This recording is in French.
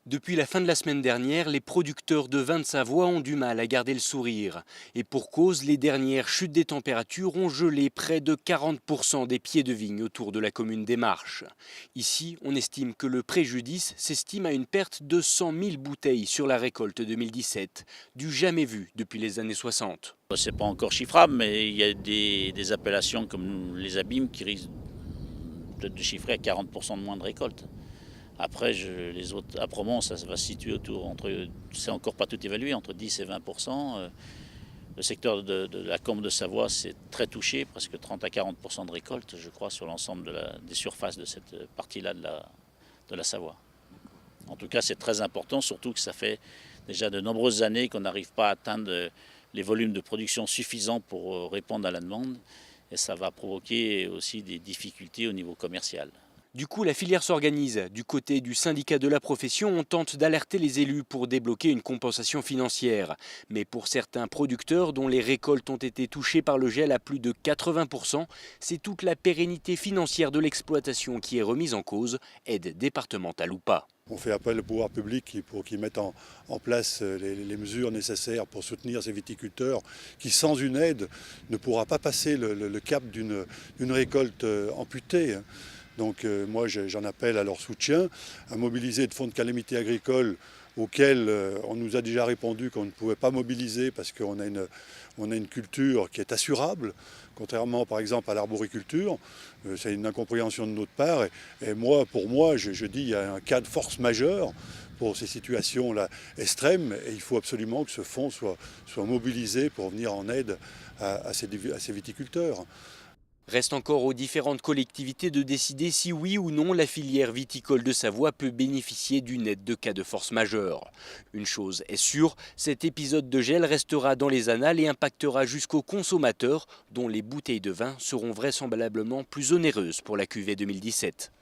Depuis la fin de la semaine dernière, les producteurs de vin de Savoie ont du mal à garder le sourire. Et pour cause, les dernières chutes des températures ont gelé près de 40% des pieds de vigne autour de la commune des Marches. Ici, on estime que le préjudice s'estime à une perte de 100 000 bouteilles sur la récolte 2017, du jamais vu depuis les années 60. C'est pas encore chiffrable, mais il y a des appellations comme les abîmes qui risquent peut-être de chiffrer à 40% de moins de récolte. Après, les autres, à Promont, ça va se situer c'est encore pas tout évalué, entre 10 et 20%. Le secteur de la Combe de Savoie, c'est très touché, presque 30 à 40% de récolte, je crois, sur l'ensemble des surfaces de cette partie-là de la Savoie. En tout cas, c'est très important, surtout que ça fait déjà de nombreuses années qu'on n'arrive pas à atteindre les volumes de production suffisants pour répondre à la demande. Et ça va provoquer aussi des difficultés au niveau commercial. Du coup, la filière s'organise. Du côté du syndicat de la profession, on tente d'alerter les élus pour débloquer une compensation financière. Mais pour certains producteurs dont les récoltes ont été touchées par le gel à plus de 80%, c'est toute la pérennité financière de l'exploitation qui est remise en cause, aide départementale ou pas. On fait appel au pouvoir public pour qu'ils mettent en place les mesures nécessaires pour soutenir ces viticulteurs qui, sans une aide, ne pourra pas passer le cap d'une récolte amputée. Donc moi j'en appelle à leur soutien, à mobiliser de fonds de calamité agricole auxquels on nous a déjà répondu qu'on ne pouvait pas mobiliser parce qu'on a une culture qui est assurable, contrairement par exemple à l'arboriculture. C'est une incompréhension de notre part. Et moi, pour moi, je dis qu'il y a un cas de force majeure pour ces situations-là extrêmes et il faut absolument que ce fonds soit mobilisé pour venir en aide à ces viticulteurs. Reste encore aux différentes collectivités de décider si oui ou non la filière viticole de Savoie peut bénéficier d'une aide de cas de force majeure. Une chose est sûre, cet épisode de gel restera dans les annales et impactera jusqu'aux consommateurs dont les bouteilles de vin seront vraisemblablement plus onéreuses pour la cuvée 2017.